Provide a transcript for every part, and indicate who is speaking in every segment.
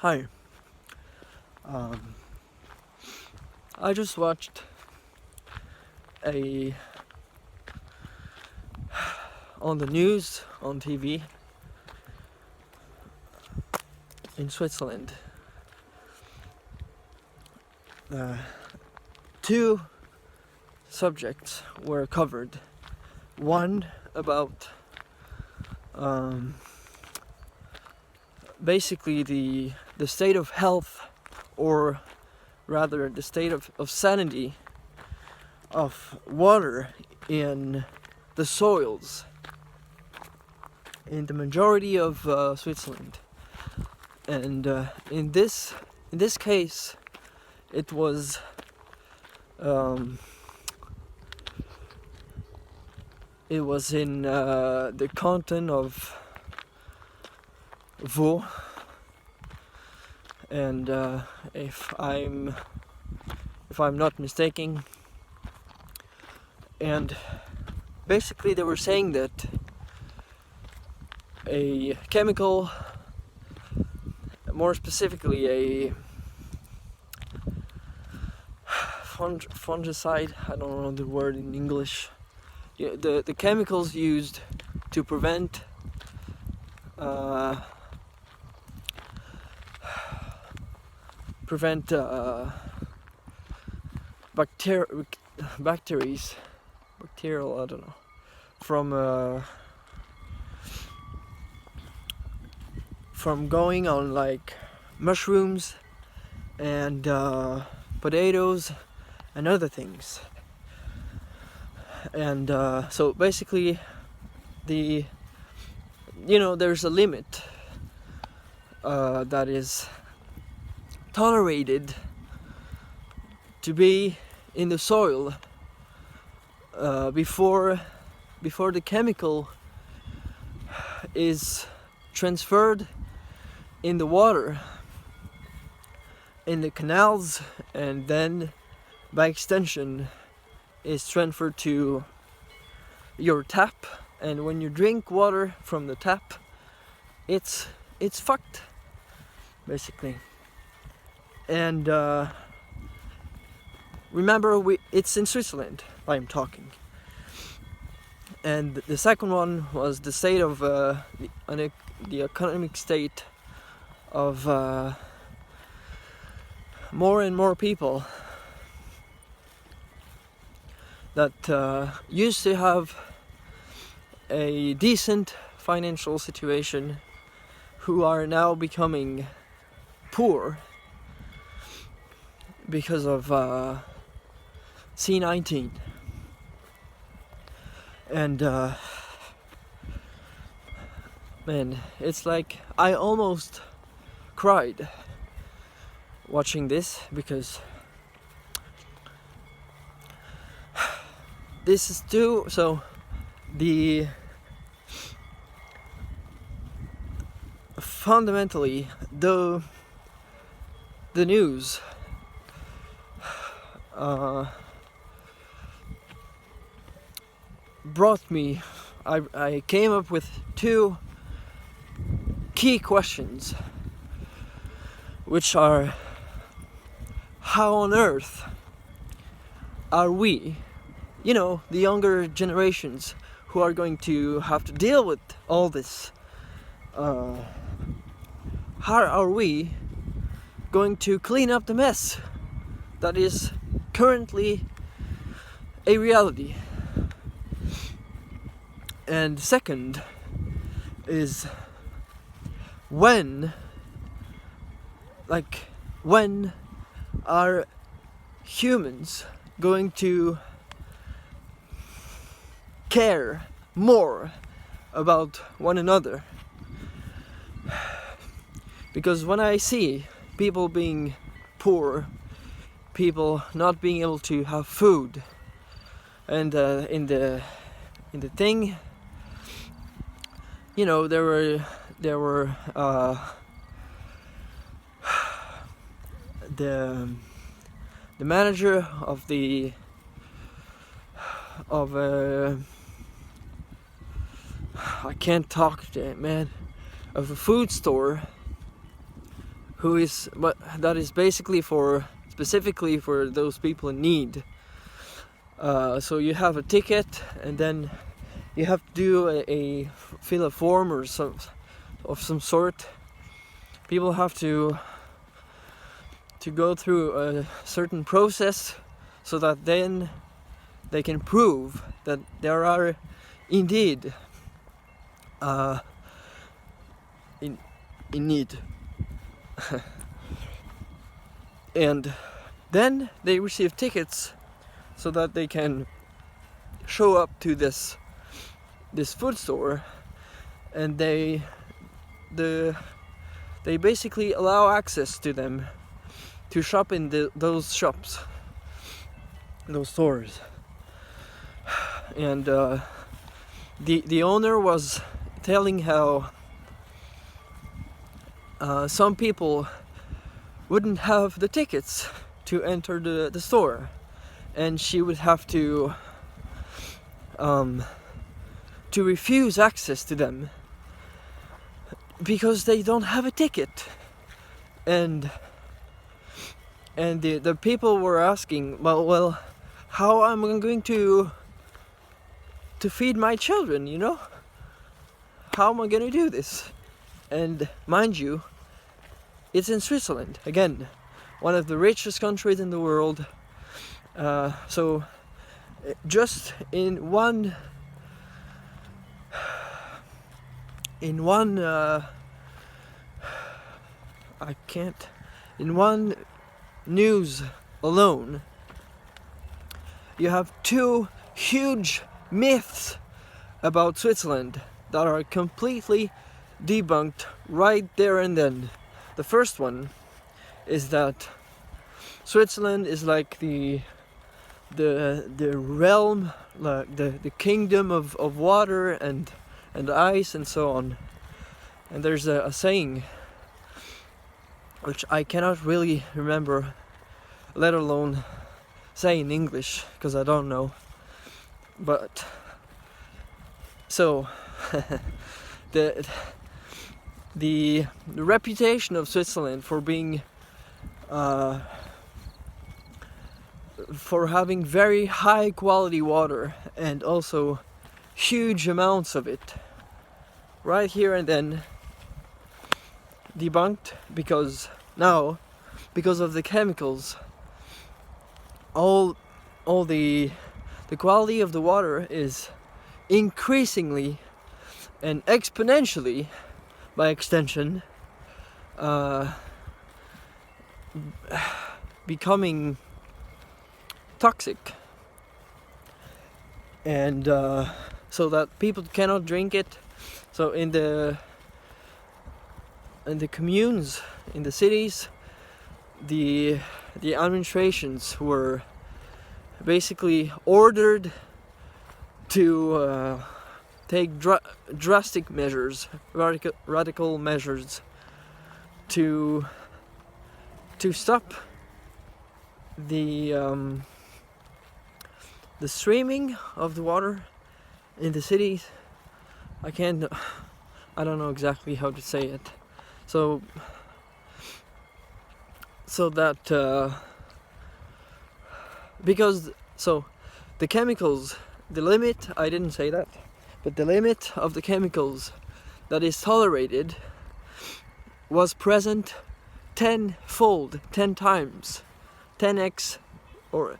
Speaker 1: Hi. Um, I just watched a on the news on TV in Switzerland. Two subjects were covered. One about basically the state of health, or rather the state of sanity of water in the soils in the majority of Switzerland. And in this case, it was in the canton of Vaud, and if I'm not mistaken. And basically they were saying that a chemical, more specifically a fungicide, I don't know the word in English, the chemicals used to prevent bacterial, I don't know, from going on like mushrooms and potatoes and other things. And so basically there's a limit that is tolerated to be in the soil before the chemical is transferred in the water, in the canals, and then by extension is transferred to your tap. And when you drink water from the tap, it's fucked, basically. And remember, it's in Switzerland I'm talking. And the second one was the state of the economic state of more and more people that used to have a decent financial situation, who are now becoming poor because of C-19. And man, it's like I almost cried watching this, because this is too. So fundamentally the news brought me. I came up with two key questions, which are: how on earth are we, the younger generations who are going to have to deal with all this, how are we going to clean up the mess that is currently a reality? And second is, when are humans going to care more about one another? Because when I see people being poor, people not being able to have food, and in the thing, there were the manager of I can't talk, man, of a food store that is basically specifically for those people in need. So you have a ticket, and then you have to do fill a form or some sort. People have to go through a certain process so that then they can prove that there are indeed in need. And then they receive tickets so that they can show up to this food store, and they basically allow access to them to shop in those shops, those stores. And the owner was telling how some people wouldn't have the tickets to enter the store, and she would have to refuse access to them because they don't have a ticket. And the people were asking, well, how am I going to feed my children, you know? How am I going to do this? And mind you, it's in Switzerland, again, one of the richest countries in the world. So just in one news alone, you have two huge myths about Switzerland that are completely debunked right there and then. The first one is that Switzerland is like the realm, like the kingdom of water and ice and so on. And there's a saying which I cannot really remember, let alone say in English, because I don't know. But so the reputation of Switzerland for being for having very high quality water and also huge amounts of it, right here and then debunked, because of the chemicals, all the quality of the water is increasingly and exponentially, by extension, becoming toxic, and so that people cannot drink it. So in the communes, in the cities, the administrations were basically ordered to take drastic measures, radical measures to stop the streaming of the water in the cities. I don't know exactly how to say it. So that because the chemicals, the limit, I didn't say that, but the limit of the chemicals that is tolerated was present 10-fold, 10 times, 10x, or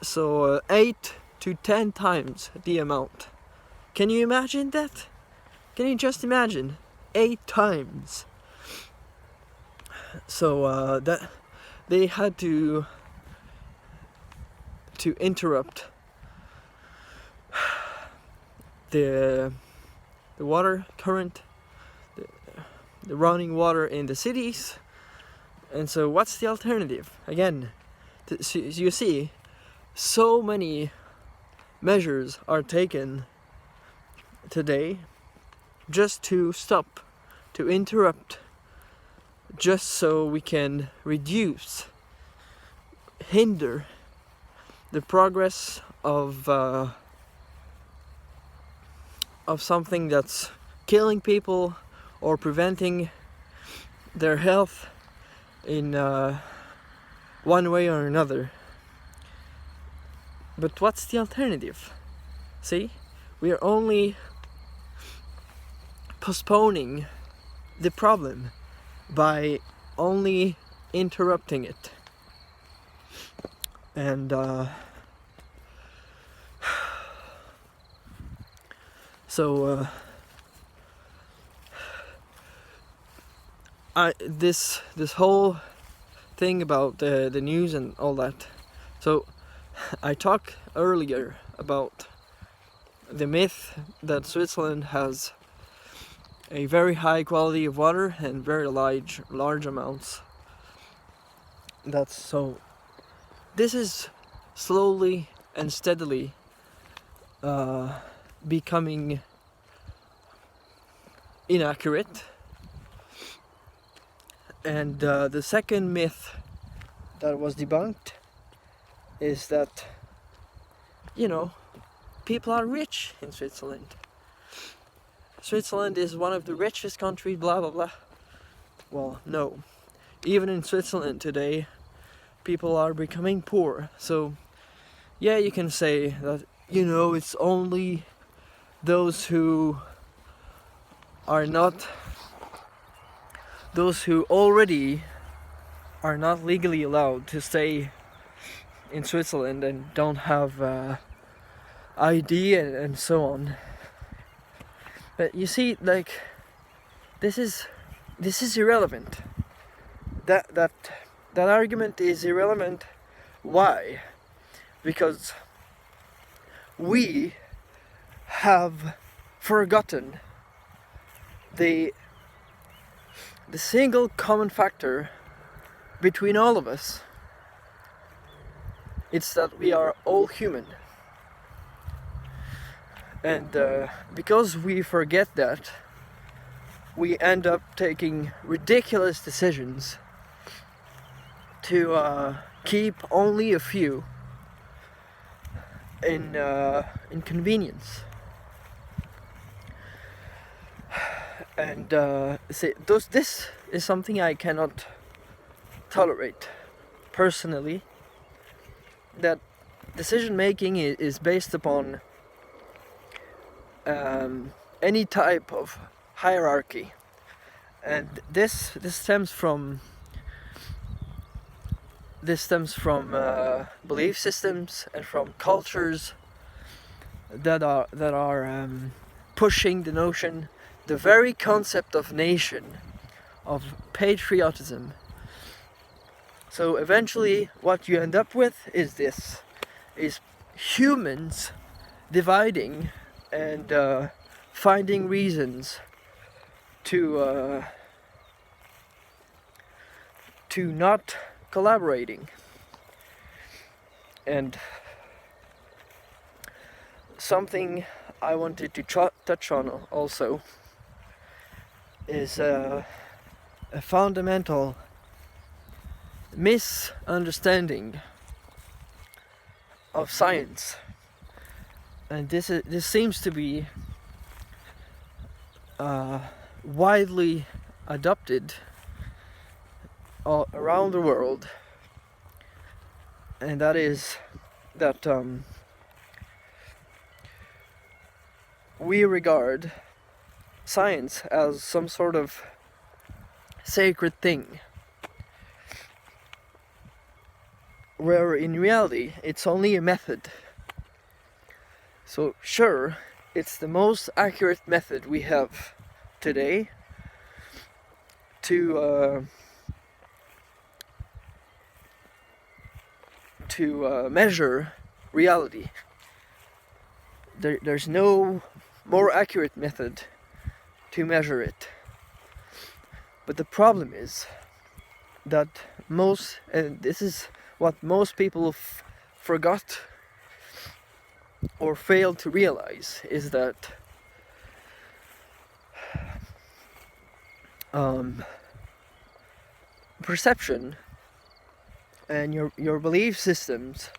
Speaker 1: so 8 to 10 times the amount. Can you imagine that? Can you just imagine? 8 times. So that they had to interrupt the water current, the running water in the cities. And so what's the alternative? Again, you see, so many measures are taken today just to stop, to interrupt, just so we can hinder the progress of something that's killing people or preventing their health in one way or another. But what's the alternative? See, we are only postponing the problem by only interrupting it. And so this whole thing about the news and all that. So I talked earlier about the myth that Switzerland has a very high quality of water and very large amounts. That's so. This is slowly and steadily becoming inaccurate. And the second myth that was debunked is that, you know, people are rich in Switzerland. Switzerland is one of the richest countries, blah blah blah. Well, no. Even in Switzerland today, people are becoming poor. So, yeah, you can say that, you know, it's only those who are not, those who already are not legally allowed to stay in Switzerland and don't have ID and so on. But you see, like, this is irrelevant. That argument is irrelevant. Why? Because we have forgotten the single common factor between all of us. It's that we are all human. And because we forget that, we end up taking ridiculous decisions to keep only a few in convenience. And this is something I cannot tolerate personally. That decision making is based upon any type of hierarchy, and this stems from belief systems and from cultures that are pushing the notion, the very concept of nation, of patriotism. So eventually what you end up with is humans dividing and finding reasons to not collaborating. And something I wanted to touch on also is a fundamental misunderstanding of science, and this seems to be widely adopted all around the world, and that is that we regard science as some sort of sacred thing, where in reality it's only a method. So sure, it's the most accurate method we have today to measure reality. There's no more accurate method to measure it. But the problem is that and this is what most people forgot or failed to realize, is that perception and your belief systems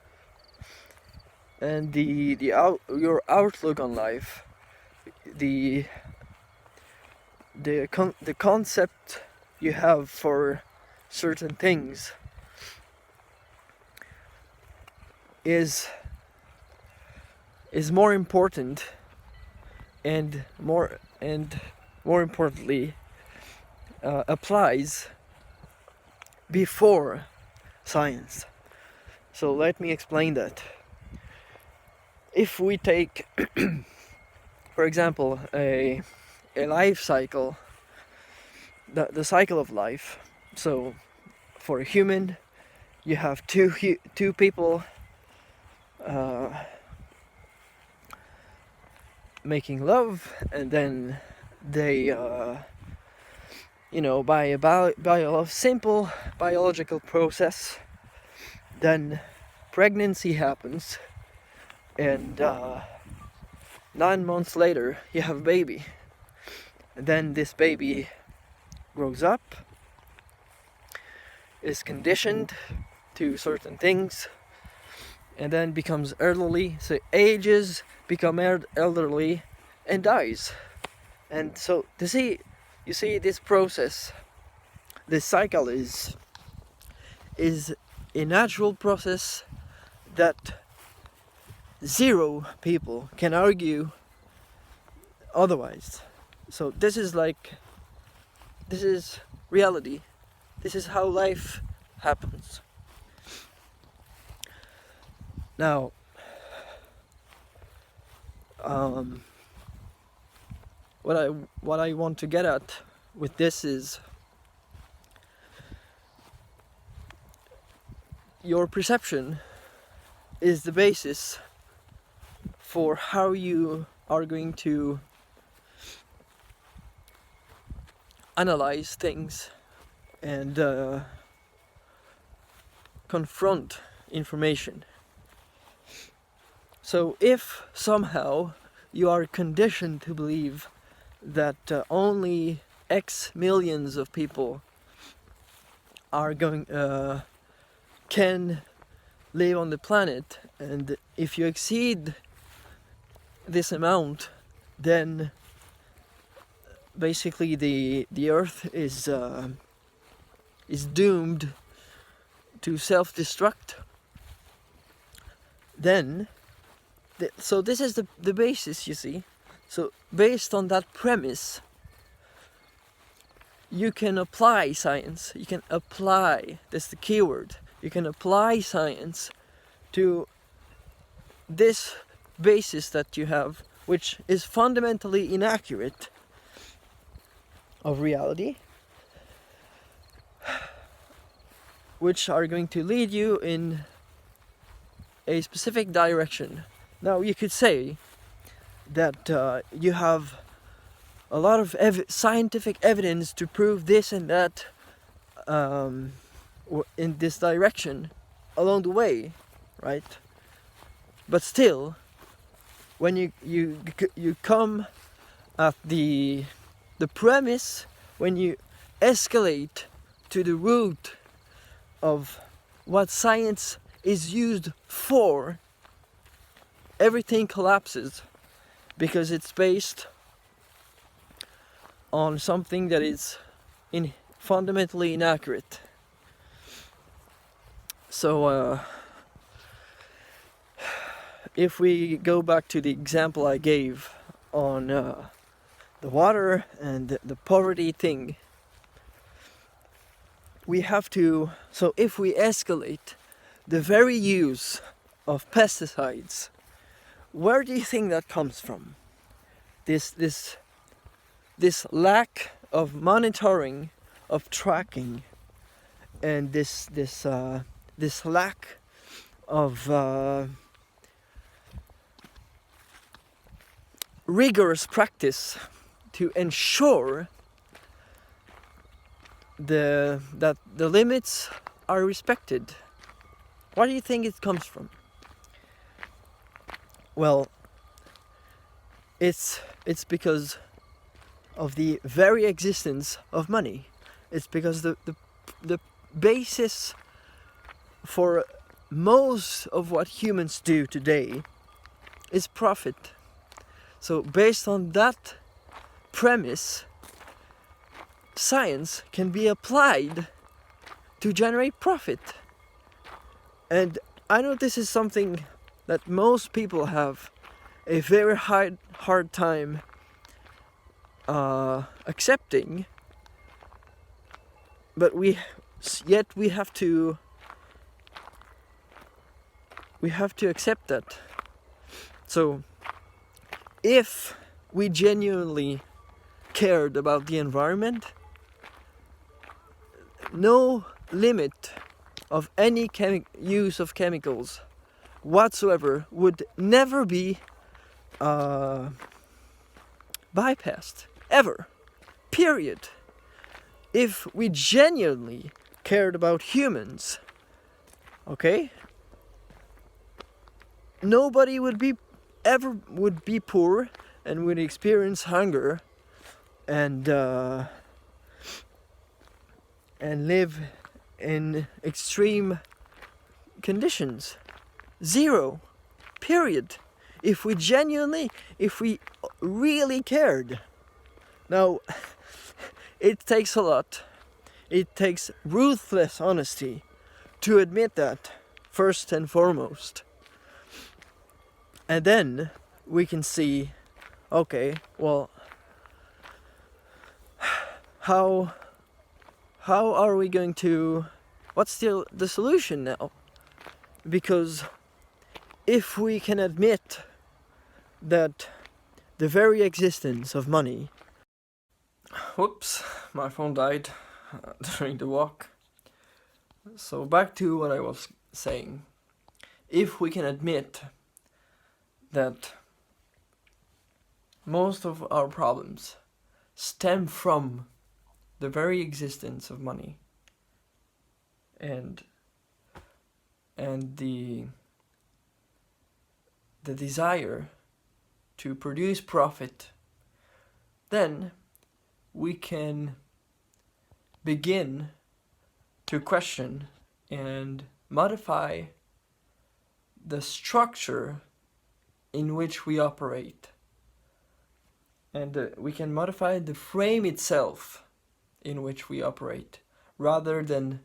Speaker 1: and your outlook on life, the concept you have for certain things is more important, and more importantly applies before science. So let me explain that. If we take for example a life cycle, the cycle of life. So for a human, you have two people making love, and then they by a simple biological process, then pregnancy happens, and 9 months later you have a baby, and then this baby grows up, is conditioned to certain things, and then becomes elderly, so ages, become elderly, and dies. And so you see this process, this cycle is a natural process that zero people can argue otherwise. So this is reality. This is how life happens. Now, what I want to get at with this is your perception is the basis for how you are going to analyze things and confront information. So if somehow you are conditioned to believe that only X millions of people are can live on the planet, and if you exceed this amount, then basically the Earth is doomed to self-destruct, then so this is the basis, you see. So based on that premise, you can apply science. You can apply, that's the keyword, you can apply science to this basis that you have, which is fundamentally inaccurate of reality, which are going to lead you in a specific direction. Now you could say that you have a lot of scientific evidence to prove this and that in this direction along the way, right? But still, when you come at the premise, when you escalate to the root of what science is used for, everything collapses, because it's based on something that is fundamentally inaccurate. So if we go back to the example I gave on the water and the poverty thing, we have to, so if we escalate the very use of pesticides, where do you think that comes from? This lack of monitoring, of tracking, and this lack of rigorous practice to ensure that the limits are respected. Where do you think it comes from? Well, it's because of the very existence of money. It's because the basis for most of what humans do today is profit. So based on that premise, science can be applied to generate profit. And I know this is something that most people have a very hard time accepting, but we have to accept that. So if we genuinely cared about the environment, no limit of any use of chemicals whatsoever would never be bypassed, ever, period. If we genuinely cared about humans, okay, nobody would be poor and would experience hunger and live in extreme conditions. Zero, period. If we really cared. Now, it takes a lot. It takes ruthless honesty to admit that, first and foremost. And then we can see, okay, well, how are we going to, what's the solution now? Because if we can admit that the very existence of money... Whoops, my phone died during the walk. So back to what I was saying. If we can admit that most of our problems stem from the very existence of money and the desire to produce profit, then we can begin to question and modify the structure in which we operate. And we can modify the frame itself in which we operate, rather than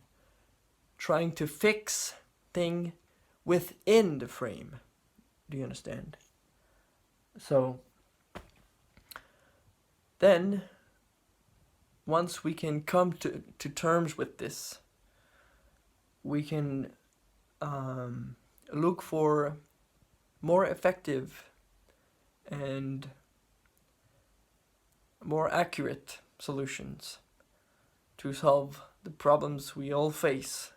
Speaker 1: trying to fix things within the frame. Do you understand? So then, once we can come to terms with this, we can look for more effective and more accurate solutions to solve the problems we all face